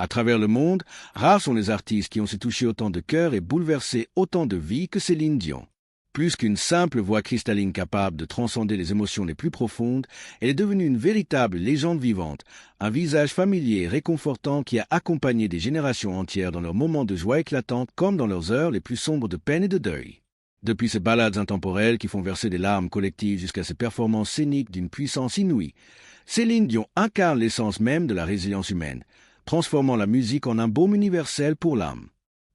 À travers le monde, rares sont les artistes qui ont su toucher autant de cœurs et bouleverser autant de vies que Céline Dion. Plus qu'une simple voix cristalline capable de transcender les émotions les plus profondes, elle est devenue une véritable légende vivante, un visage familier et réconfortant qui a accompagné des générations entières dans leurs moments de joie éclatante comme dans leurs heures les plus sombres de peine et de deuil. Depuis ses ballades intemporelles qui font verser des larmes collectives jusqu'à ses performances scéniques d'une puissance inouïe, Céline Dion incarne l'essence même de la résilience humaine, transformant la musique en un baume universel pour l'âme.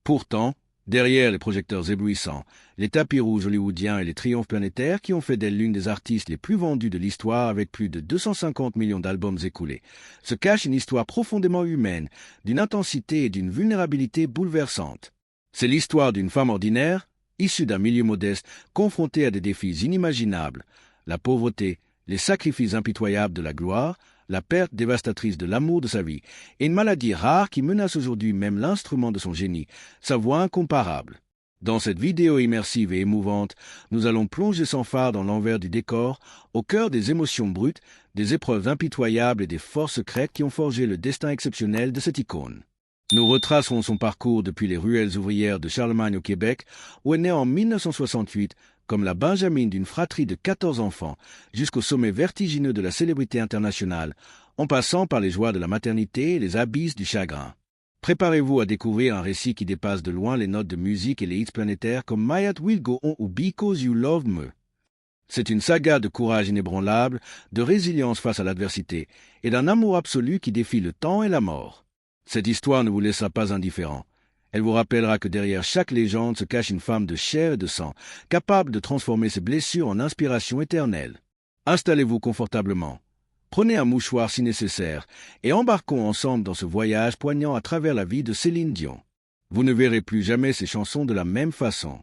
Pourtant, derrière les projecteurs éblouissants, les tapis rouges hollywoodiens et les triomphes planétaires qui ont fait d'elle l'une des artistes les plus vendues de l'histoire avec plus de 250 millions d'albums écoulés, se cache une histoire profondément humaine, d'une intensité et d'une vulnérabilité bouleversantes. C'est l'histoire d'une femme ordinaire, issue d'un milieu modeste, confrontée à des défis inimaginables, la pauvreté, les sacrifices impitoyables de la gloire, la perte dévastatrice de l'amour de sa vie, et une maladie rare qui menace aujourd'hui même l'instrument de son génie, sa voix incomparable. Dans cette vidéo immersive et émouvante, nous allons plonger sans phare dans l'envers du décor, au cœur des émotions brutes, des épreuves impitoyables et des forces secrètes qui ont forgé le destin exceptionnel de cette icône. Nous retracerons son parcours depuis les ruelles ouvrières de Charlemagne au Québec, où elle naît en 1968, comme la benjamine d'une fratrie de 14 enfants, jusqu'au sommet vertigineux de la célébrité internationale, en passant par les joies de la maternité et les abysses du chagrin. Préparez-vous à découvrir un récit qui dépasse de loin les notes de musique et les hits planétaires comme My Heart Will Go On ou Because You Love Me. C'est une saga de courage inébranlable, de résilience face à l'adversité et d'un amour absolu qui défie le temps et la mort. Cette histoire ne vous laissera pas indifférent. Elle vous rappellera que derrière chaque légende se cache une femme de chair et de sang, capable de transformer ses blessures en inspiration éternelle. Installez-vous confortablement. Prenez un mouchoir si nécessaire et embarquons ensemble dans ce voyage poignant à travers la vie de Céline Dion. Vous ne verrez plus jamais ces chansons de la même façon.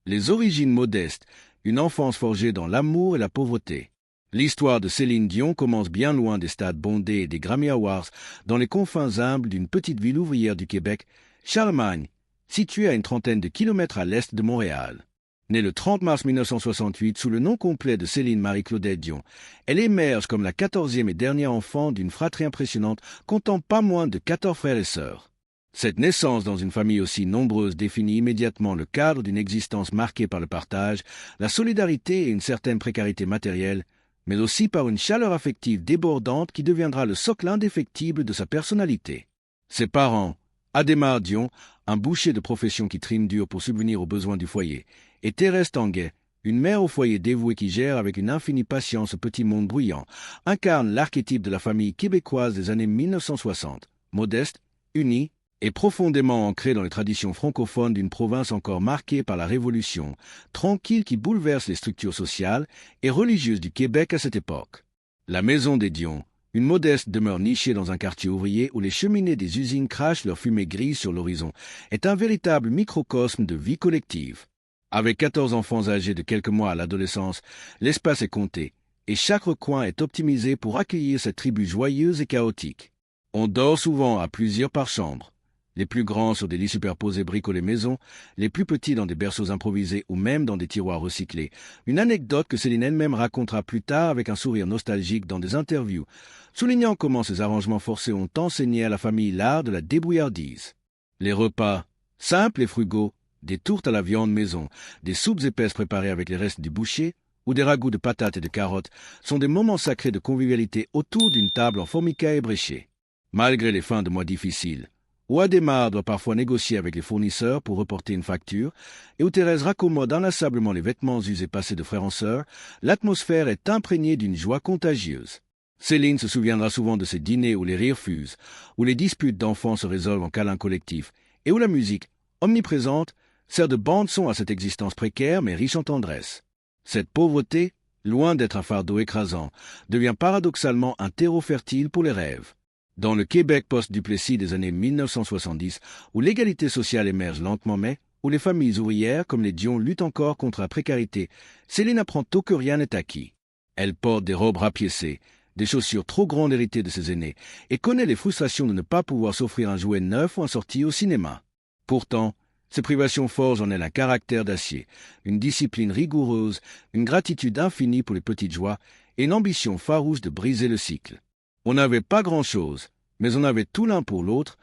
Les origines modestes, une enfance forgée dans l'amour et la pauvreté. L'histoire de Céline Dion commence bien loin des stades bondés et des Grammy Awards, dans les confins humbles d'une petite ville ouvrière du Québec, Charlemagne, située à une trentaine de kilomètres à l'est de Montréal. Née le 30 mars 1968 sous le nom complet de Céline Marie-Claudette Dion, elle émerge comme la 14e et dernière enfant d'une fratrie impressionnante comptant pas moins de 14 frères et sœurs. Cette naissance dans une famille aussi nombreuse définit immédiatement le cadre d'une existence marquée par le partage, la solidarité et une certaine précarité matérielle, mais aussi par une chaleur affective débordante qui deviendra le socle indéfectible de sa personnalité. Ses parents, Adhémar Dion, un boucher de profession qui trime dur pour subvenir aux besoins du foyer, et Thérèse Tanguay, une mère au foyer dévouée qui gère avec une infinie patience ce petit monde bruyant, incarnent l'archétype de la famille québécoise des années 1960, modeste, unie et profondément ancrée dans les traditions francophones d'une province encore marquée par la Révolution, tranquille qui bouleverse les structures sociales et religieuses du Québec à cette époque. La maison des Dion, une modeste demeure nichée dans un quartier ouvrier où les cheminées des usines crachent leur fumée grise sur l'horizon, est un véritable microcosme de vie collective. Avec 14 enfants âgés de quelques mois à l'adolescence, l'espace est compté, et chaque recoin est optimisé pour accueillir cette tribu joyeuse et chaotique. On dort souvent à plusieurs par chambre. Les plus grands sur des lits superposés bricolés maison, les plus petits dans des berceaux improvisés ou même dans des tiroirs recyclés. Une anecdote que Céline elle-même racontera plus tard avec un sourire nostalgique dans des interviews, soulignant comment ces arrangements forcés ont enseigné à la famille l'art de la débrouillardise. Les repas, simples et frugaux, des tourtes à la viande maison, des soupes épaisses préparées avec les restes du boucher, ou des ragoûts de patates et de carottes, sont des moments sacrés de convivialité autour d'une table en formica ébréchée. Malgré les fins de mois difficiles, où Adhémar doit parfois négocier avec les fournisseurs pour reporter une facture, et où Thérèse raccommode inlassablement les vêtements usés passés de frère en sœur, l'atmosphère est imprégnée d'une joie contagieuse. Céline se souviendra souvent de ces dîners où les rires fusent, où les disputes d'enfants se résolvent en câlins collectifs, et où la musique, omniprésente, sert de bande-son à cette existence précaire mais riche en tendresse. Cette pauvreté, loin d'être un fardeau écrasant, devient paradoxalement un terreau fertile pour les rêves. Dans le Québec post-Duplessis des années 1970, où l'égalité sociale émerge lentement mais où les familles ouvrières comme les Dion luttent encore contre la précarité, Céline apprend tôt que rien n'est acquis. Elle porte des robes rapiécées, des chaussures trop grandes héritées de ses aînés, et connaît les frustrations de ne pas pouvoir s'offrir un jouet neuf ou un sortie au cinéma. Pourtant, ces privations forgent en elle un caractère d'acier, une discipline rigoureuse, une gratitude infinie pour les petites joies et une ambition farouche de briser le cycle. On n'avait pas grand-chose, mais on avait tout l'un pour l'autre,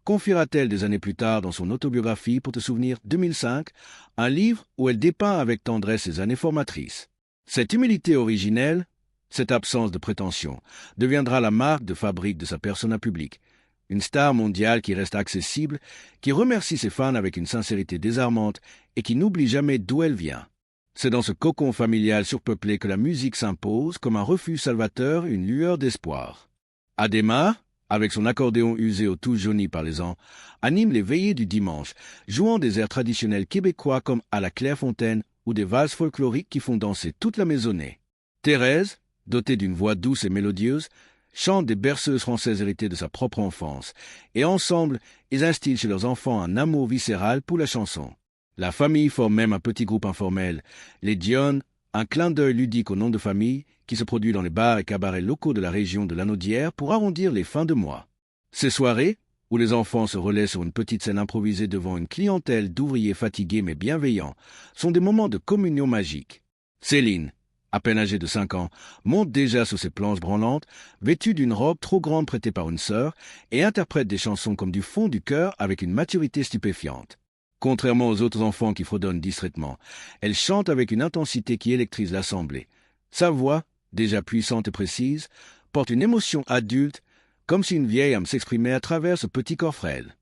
confiera-t-elle des années plus tard dans son autobiographie Pour te souvenir 2005, un livre où elle dépeint avec tendresse ses années formatrices. Cette humilité originelle, cette absence de prétention, deviendra la marque de fabrique de sa persona publique. Une star mondiale qui reste accessible, qui remercie ses fans avec une sincérité désarmante et qui n'oublie jamais d'où elle vient. C'est dans ce cocon familial surpeuplé que la musique s'impose comme un refuge salvateur, une lueur d'espoir. Adema, avec son accordéon usé aux touches jaunies par les ans, anime les veillées du dimanche, jouant des airs traditionnels québécois comme à la Clairefontaine ou des valses folkloriques qui font danser toute la maisonnée. Thérèse, dotée d'une voix douce et mélodieuse, chante des berceuses françaises héritées de sa propre enfance, et ensemble, ils instillent chez leurs enfants un amour viscéral pour la chanson. La famille forme même un petit groupe informel, les Dionne, un clin d'œil ludique au nom de famille qui se produit dans les bars et cabarets locaux de la région de Lanaudière pour arrondir les fins de mois. Ces soirées, où les enfants se relaient sur une petite scène improvisée devant une clientèle d'ouvriers fatigués mais bienveillants, sont des moments de communion magique. Céline, à peine âgée de 5 ans, monte déjà sur ses planches branlantes, vêtue d'une robe trop grande prêtée par une sœur, et interprète des chansons comme du fond du cœur avec une maturité stupéfiante. Contrairement aux autres enfants qui fredonnent distraitement, elle chante avec une intensité qui électrise l'assemblée. Sa voix, déjà puissante et précise, porte une émotion adulte, comme si une vieille âme s'exprimait à travers ce petit corps frêle.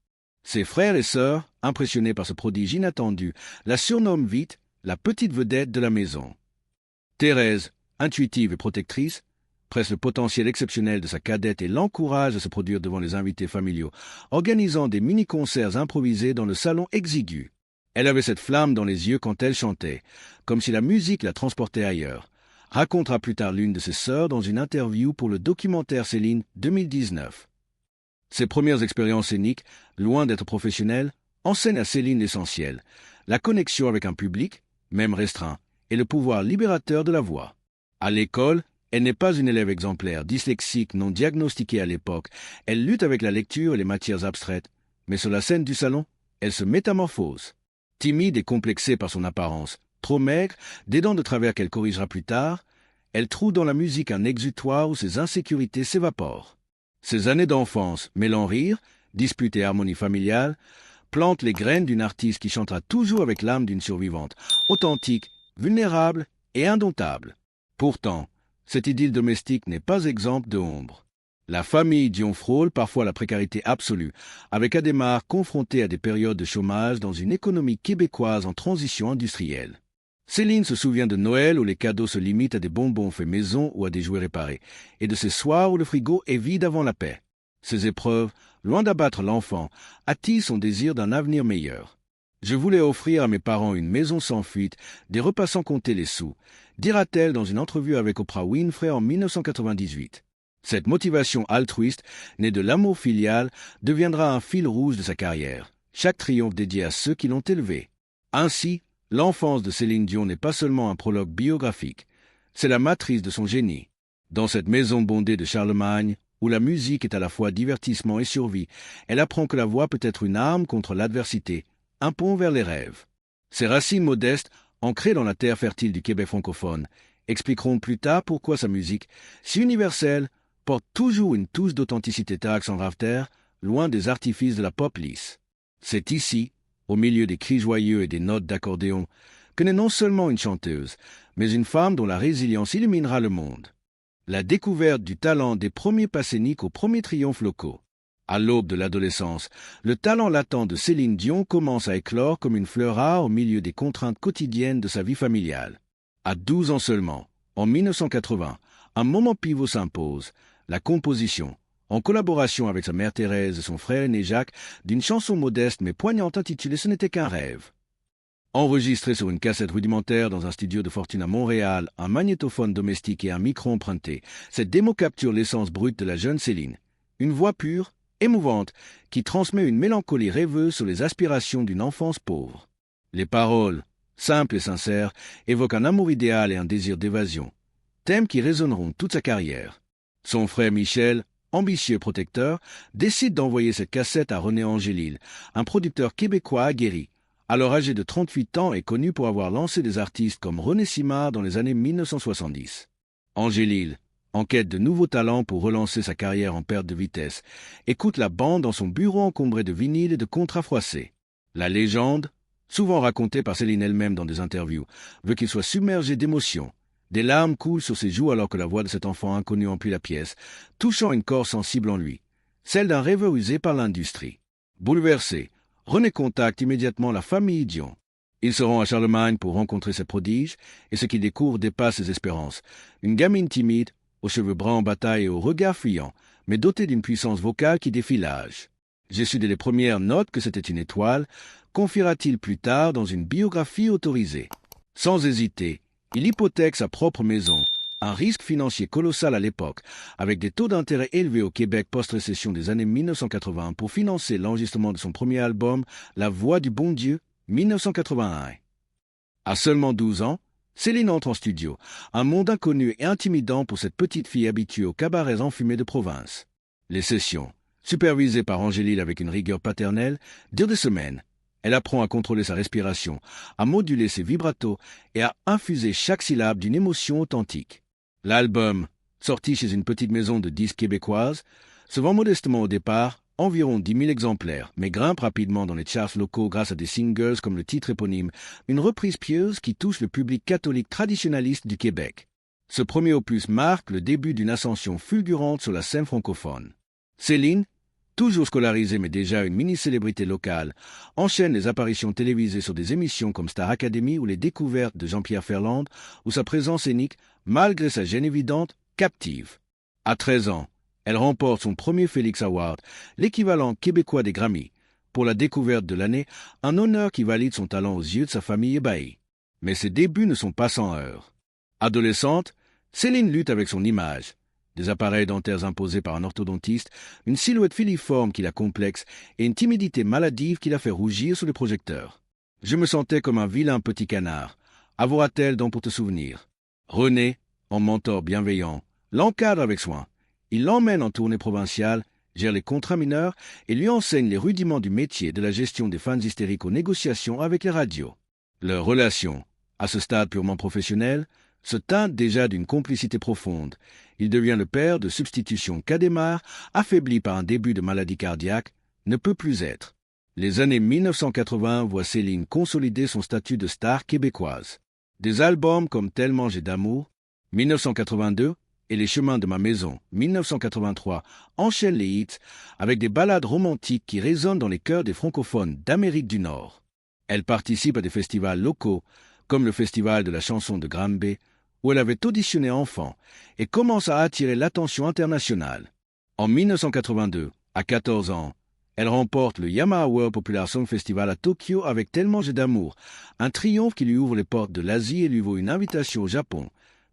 Ses frères et sœurs, impressionnés par ce prodige inattendu, la surnomment vite la petite vedette de la maison. Thérèse, intuitive et protectrice, presse le potentiel exceptionnel de sa cadette et l'encourage à se produire devant les invités familiaux, organisant des mini-concerts improvisés dans le salon exigu. Elle avait cette flamme dans les yeux quand elle chantait, comme si la musique la transportait ailleurs, racontera plus tard l'une de ses sœurs dans une interview pour le documentaire Céline 2019. Ses premières expériences scéniques, loin d'être professionnelles, enseignent à Céline l'essentiel, la connexion avec un public, même restreint, et le pouvoir libérateur de la voix. À l'école, elle n'est pas une élève exemplaire, dyslexique, non diagnostiquée à l'époque. Elle lutte avec la lecture et les matières abstraites. Mais sur la scène du salon, elle se métamorphose. Timide et complexée par son apparence, trop maigre, des dents de travers qu'elle corrigera plus tard, elle trouve dans la musique un exutoire où ses insécurités s'évaporent. Ses années d'enfance, mêlant rire, disputes et harmonie familiale, plantent les graines d'une artiste qui chantera toujours avec l'âme d'une survivante, authentique, vulnérable et indomptable. Pourtant, cette idylle domestique n'est pas exempte de ombre. La famille Dion frôle parfois la précarité absolue, avec Adhémar confronté à des périodes de chômage dans une économie québécoise en transition industrielle. Céline se souvient de Noël où les cadeaux se limitent à des bonbons faits maison ou à des jouets réparés, et de ces soirs où le frigo est vide avant la paix. Ces épreuves, loin d'abattre l'enfant, attisent son désir d'un avenir meilleur. Je voulais offrir à mes parents une maison sans fuite, des repas sans compter les sous, dira-t-elle dans une entrevue avec Oprah Winfrey en 1998. Cette motivation altruiste, née de l'amour filial, deviendra un fil rouge de sa carrière, chaque triomphe dédié à ceux qui l'ont élevé. Ainsi, l'enfance de Céline Dion n'est pas seulement un prologue biographique, c'est la matrice de son génie. Dans cette maison bondée de Charlemagne, où la musique est à la fois divertissement et survie, elle apprend que la voix peut être une arme contre l'adversité, un pont vers les rêves. Ses racines modestes, ancrées dans la terre fertile du Québec francophone, expliqueront plus tard pourquoi sa musique, si universelle, porte toujours une touche d'authenticité taxe en rafter, loin des artifices de la pop lisse. C'est ici, au milieu des cris joyeux et des notes d'accordéon, que naît non seulement une chanteuse, mais une femme dont la résilience illuminera le monde. La découverte du talent des premiers pas scéniques aux premiers triomphes locaux. À l'aube de l'adolescence, le talent latent de Céline Dion commence à éclore comme une fleur rare au milieu des contraintes quotidiennes de sa vie familiale. À 12 ans seulement, en 1980, un moment pivot s'impose, la composition, en collaboration avec sa mère Thérèse et son frère aîné Jacques, d'une chanson modeste mais poignante intitulée « Ce n'était qu'un rêve ». Enregistrée sur une cassette rudimentaire dans un studio de fortune à Montréal, un magnétophone domestique et un micro emprunté, cette démo capture l'essence brute de la jeune Céline. Une voix pure, émouvante, qui transmet une mélancolie rêveuse sur les aspirations d'une enfance pauvre. Les paroles, simples et sincères, évoquent un amour idéal et un désir d'évasion, thèmes qui résonneront toute sa carrière. Son frère Michel, ambitieux protecteur, décide d'envoyer cette cassette à René Angélil, un producteur québécois aguerri, alors âgé de 38 ans et connu pour avoir lancé des artistes comme René Simard dans les années 1970. Angélil, En quête de nouveaux talents pour relancer sa carrière en perte de vitesse, écoute la bande dans son bureau encombré de vinyles et de contrats froissés. La légende, souvent racontée par Céline elle-même dans des interviews, veut qu'il soit submergé d'émotions. Des larmes coulent sur ses joues alors que la voix de cet enfant inconnu emplit la pièce, touchant une corde sensible en lui, celle d'un rêveur usé par l'industrie. Bouleversé, René contacte immédiatement la famille Dion. Il se rend à Charlemagne pour rencontrer ses prodiges, et ce qu'il découvre dépasse ses espérances. Une gamine timide, aux cheveux bruns en bataille et au regard fuyant, mais dotée d'une puissance vocale qui défie l'âge. J'ai su dès les premières notes que c'était une étoile, confiera-t-il plus tard dans une biographie autorisée. Sans hésiter, il hypothèque sa propre maison, un risque financier colossal à l'époque, avec des taux d'intérêt élevés au Québec post-récession des années 1980 pour financer l'enregistrement de son premier album, La Voix du Bon Dieu, 1981. À seulement 12 ans, Céline entre en studio, un monde inconnu et intimidant pour cette petite fille habituée aux cabarets enfumés de province. Les sessions, supervisées par Angélil avec une rigueur paternelle, durent des semaines. Elle apprend à contrôler sa respiration, à moduler ses vibratos et à infuser chaque syllabe d'une émotion authentique. L'album, sorti chez une petite maison de disques québécoise, se vend modestement au départ, environ 10 000 exemplaires, mais grimpe rapidement dans les charts locaux grâce à des singles comme le titre éponyme, une reprise pieuse qui touche le public catholique traditionnaliste du Québec. Ce premier opus marque le début d'une ascension fulgurante sur la scène francophone. Céline, toujours scolarisée mais déjà une mini-célébrité locale, enchaîne les apparitions télévisées sur des émissions comme Star Academy ou les découvertes de Jean-Pierre Ferland, où sa présence scénique, malgré sa gêne évidente, captive. À 13 ans, elle remporte son premier Félix Award, l'équivalent québécois des Grammy, pour la découverte de l'année, un honneur qui valide son talent aux yeux de sa famille ébahie. Mais ses débuts ne sont pas sans heurts. Adolescente, Céline lutte avec son image. Des appareils dentaires imposés par un orthodontiste, une silhouette filiforme qui la complexe et une timidité maladive qui la fait rougir sous les projecteurs. Je me sentais comme un vilain petit canard, avouera-t-elle donc pour te souvenir. René, en mentor bienveillant, l'encadre avec soin. Il l'emmène en tournée provinciale, gère les contrats mineurs et lui enseigne les rudiments du métier de la gestion des fans hystériques aux négociations avec les radios. Leur relation, à ce stade purement professionnel, se teinte déjà d'une complicité profonde. Il devient le père de substitution qu'Adhémar, affaibli par un début de maladie cardiaque, ne peut plus être. Les années 1980 voient Céline consolider son statut de star québécoise. Des albums comme Tellement j'ai d'amour, 1982, et Les chemins de ma maison, 1983, enchaînent les hits avec des ballades romantiques qui résonnent dans les cœurs des francophones d'Amérique du Nord. Elle participe à des festivals locaux, comme le Festival de la chanson de Granby, où elle avait auditionné enfant et commence à attirer l'attention internationale. En 1982, à 14 ans, elle remporte le Yamaha World Popular Song Festival à Tokyo avec Tellement j'ai d'amour, un triomphe qui lui ouvre les portes de l'Asie et lui vaut une invitation au Japon,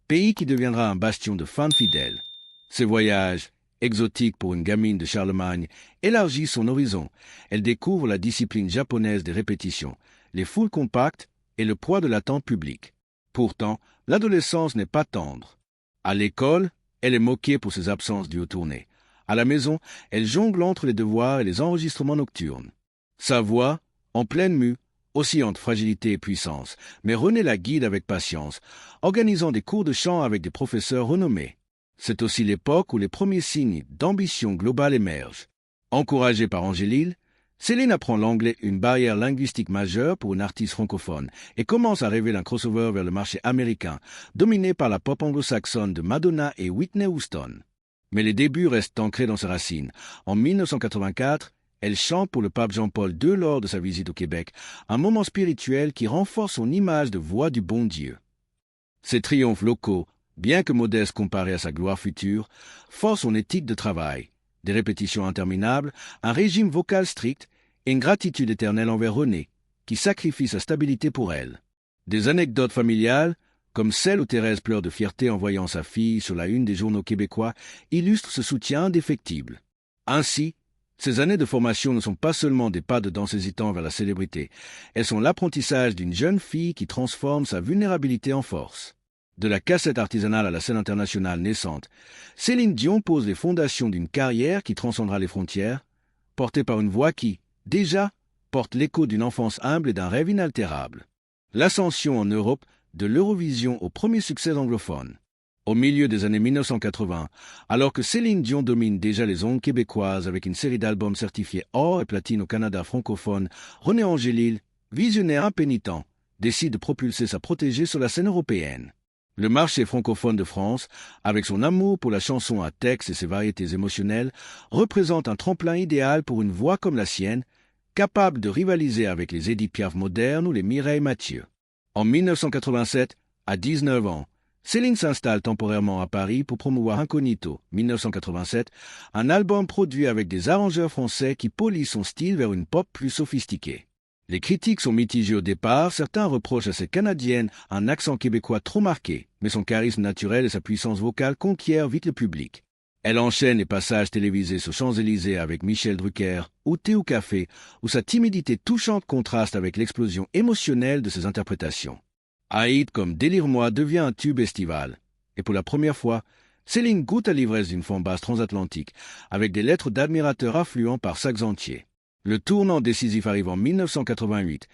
pays qui deviendra un bastion de fans fidèles. Ses voyages, exotiques pour une gamine de Charlemagne, élargissent son horizon. Elle découvre la discipline japonaise des répétitions, les foules compactes et le poids de l'attente publique. Pourtant, l'adolescence n'est pas tendre. À l'école, elle est moquée pour ses absences dues aux tournées. À la maison, elle jongle entre les devoirs et les enregistrements nocturnes. Sa voix, en pleine mue, oscille entre fragilité et puissance, mais René la guide avec patience, organisant des cours de chant avec des professeurs renommés. C'est aussi l'époque où les premiers signes d'ambition globale émergent. Encouragée par Angélil, Céline apprend l'anglais, une barrière linguistique majeure pour une artiste francophone, et commence à rêver d'un crossover vers le marché américain, dominé par la pop anglo-saxonne de Madonna et Whitney Houston. Mais les débuts restent ancrés dans ses racines. En 1984, elle chante pour le pape Jean-Paul II lors de sa visite au Québec, un moment spirituel qui renforce son image de voix du bon Dieu. Ses triomphes locaux, bien que modestes comparés à sa gloire future, forcent son éthique de travail. Des répétitions interminables, un régime vocal strict et une gratitude éternelle envers René, qui sacrifie sa stabilité pour elle. Des anecdotes familiales, comme celle où Thérèse pleure de fierté en voyant sa fille sur la une des journaux québécois, illustrent ce soutien indéfectible. Ainsi, ces années de formation ne sont pas seulement des pas de danse hésitants vers la célébrité, elles sont l'apprentissage d'une jeune fille qui transforme sa vulnérabilité en force. De la cassette artisanale à la scène internationale naissante, Céline Dion pose les fondations d'une carrière qui transcendra les frontières, portée par une voix qui, déjà, porte l'écho d'une enfance humble et d'un rêve inaltérable. L'ascension en Europe de l'Eurovision au premier succès anglophone. Au milieu des années 1980, alors que Céline Dion domine déjà les ondes québécoises avec une série d'albums certifiés or et platine au Canada francophone, René Angélil, visionnaire impénitent, décide de propulser sa protégée sur la scène européenne. Le marché francophone de France, avec son amour pour la chanson à texte et ses variétés émotionnelles, représente un tremplin idéal pour une voix comme la sienne, capable de rivaliser avec les Édith Piaf modernes ou les Mireille Mathieu. En 1987, à 19 ans, Céline s'installe temporairement à Paris pour promouvoir Incognito, 1987, un album produit avec des arrangeurs français qui polissent son style vers une pop plus sophistiquée. Les critiques sont mitigées au départ, certains reprochent à cette Canadienne un accent québécois trop marqué, mais son charisme naturel et sa puissance vocale conquièrent vite le public. Elle enchaîne les passages télévisés sur Champs-Élysées avec Michel Drucker ou Thé ou Café, où sa timidité touchante contraste avec l'explosion émotionnelle de ses interprétations. Haït comme Délire-moi devient un tube estival. Et pour la première fois, Céline goûte à l'ivresse d'une femme basse transatlantique, avec des lettres d'admirateurs affluents par sacs entiers. Le tournant décisif arrive en 1988.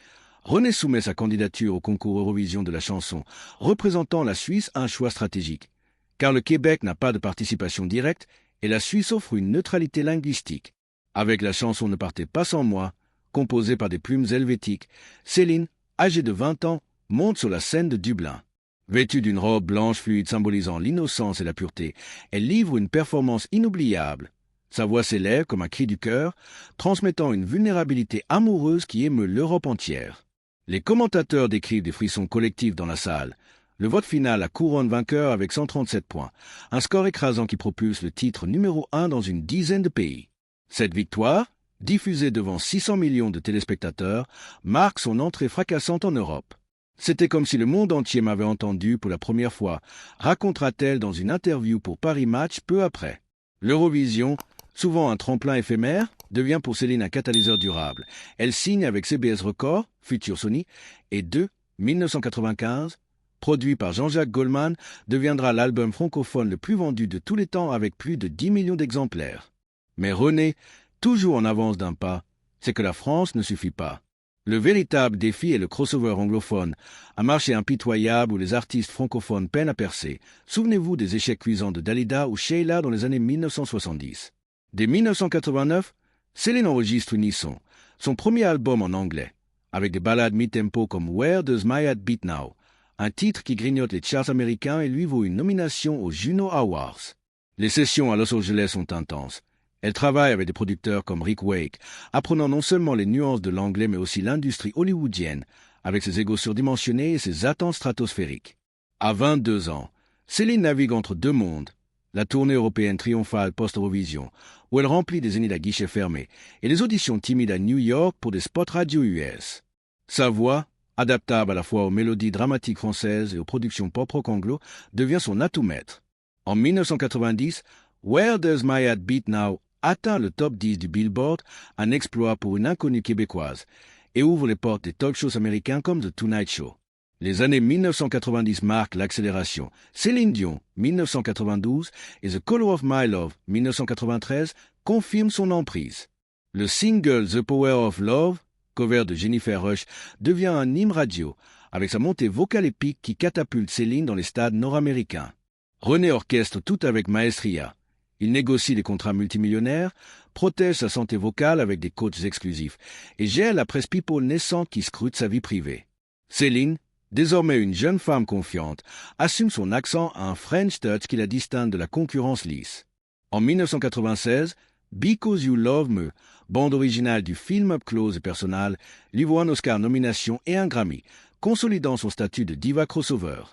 René soumet sa candidature au concours Eurovision de la chanson, représentant la Suisse un choix stratégique. Car le Québec n'a pas de participation directe et la Suisse offre une neutralité linguistique. Avec la chanson Ne partez pas sans moi, composée par des plumes helvétiques, Céline, âgée de 20 ans, monte sur la scène de Dublin. Vêtue d'une robe blanche fluide symbolisant l'innocence et la pureté, elle livre une performance inoubliable. Sa voix s'élève comme un cri du cœur, transmettant une vulnérabilité amoureuse qui émeut l'Europe entière. Les commentateurs décrivent des frissons collectifs dans la salle. Le vote final la couronne vainqueur avec 137 points, un score écrasant qui propulse le titre numéro 1 dans une dizaine de pays. Cette victoire, diffusée devant 600 millions de téléspectateurs, marque son entrée fracassante en Europe. C'était comme si le monde entier m'avait entendu pour la première fois, racontera-t-elle dans une interview pour Paris Match peu après. L'Eurovision, souvent un tremplin éphémère, devient pour Céline un catalyseur durable. Elle signe avec CBS Records, futur Sony, et 1995, produit par Jean-Jacques Goldman, deviendra l'album francophone le plus vendu de tous les temps avec plus de 10 millions d'exemplaires. Mais René, toujours en avance d'un pas, c'est que la France ne suffit pas. Le véritable défi est le crossover anglophone, un marché impitoyable où les artistes francophones peinent à percer. Souvenez-vous des échecs cuisants de Dalida ou Sheila dans les années 1970. Dès 1989, Céline enregistre Unisson, son premier album en anglais, avec des ballades mi-tempo comme Where Does My Heart Beat Now, un titre qui grignote les charts américains et lui vaut une nomination aux Juno Awards. Les sessions à Los Angeles sont intenses. Elle travaille avec des producteurs comme Rick Wake, apprenant non seulement les nuances de l'anglais mais aussi l'industrie hollywoodienne, avec ses égos surdimensionnés et ses attentes stratosphériques. À 22 ans, Céline navigue entre deux mondes, la tournée européenne triomphale post-Eurovision, où elle remplit des zéniths à guichets fermés, et les auditions timides à New York pour des spots radio US. Sa voix, adaptable à la fois aux mélodies dramatiques françaises et aux productions pop-rock anglo, devient son atout maître. En 1990, Where Does My Heart Beat Now atteint le top 10 du Billboard, un exploit pour une inconnue québécoise, et ouvre les portes des talk shows américains comme The Tonight Show. Les années 1990 marquent l'accélération. Céline Dion, 1992, et The Color of My Love, 1993, confirment son emprise. Le single The Power of Love, cover de Jennifer Rush, devient un hymne radio, avec sa montée vocale épique qui catapulte Céline dans les stades nord-américains. René orchestre tout avec maestria. Il négocie des contrats multimillionnaires, protège sa santé vocale avec des coachs exclusifs et gère la presse people naissante qui scrute sa vie privée. Céline, désormais une jeune femme confiante, assume son accent à un French touch qui la distingue de la concurrence lisse. En 1996, Because You Love Me, bande originale du film Up Close et Personal, lui vaut un Oscar nomination et un Grammy, consolidant son statut de diva crossover.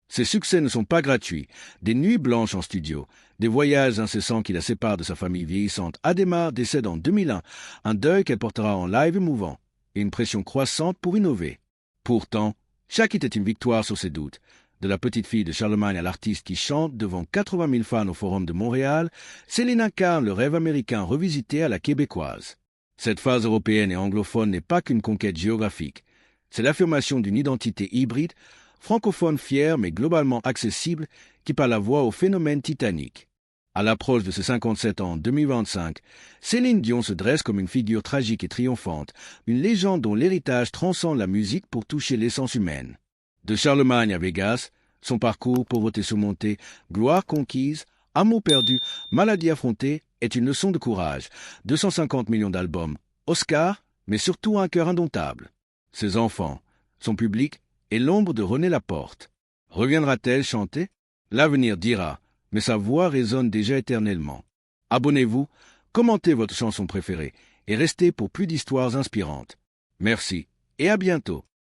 Ses succès ne sont pas gratuits. Des nuits blanches en studio, des voyages incessants qui la séparent de sa famille vieillissante. Adema décède en 2001, un deuil qu'elle portera en live émouvant, et une pression croissante pour innover. Pourtant, chaque hit est une victoire sur ses doutes. De la petite fille de Charlemagne à l'artiste qui chante devant 80 000 fans au Forum de Montréal, Céline incarne le rêve américain revisité à la québécoise. Cette phase européenne et anglophone n'est pas qu'une conquête géographique. C'est l'affirmation d'une identité hybride, francophone fière mais globalement accessible, qui par la voix au phénomène titanique. À l'approche de ses 57 ans en 2025, Céline Dion se dresse comme une figure tragique et triomphante, une légende dont l'héritage transcende la musique pour toucher l'essence humaine. De Charlemagne à Vegas, Son parcours, pauvreté surmontée, gloire conquise, amour perdu, maladie affrontée, est une leçon de courage. 250 millions d'albums, Oscar, mais surtout un cœur indomptable. Ses enfants, son public et l'ombre de René Laporte. Reviendra-t-elle chanter? L'avenir dira, mais sa voix résonne déjà éternellement. Abonnez-vous, commentez votre chanson préférée et restez pour plus d'histoires inspirantes. Merci et à bientôt.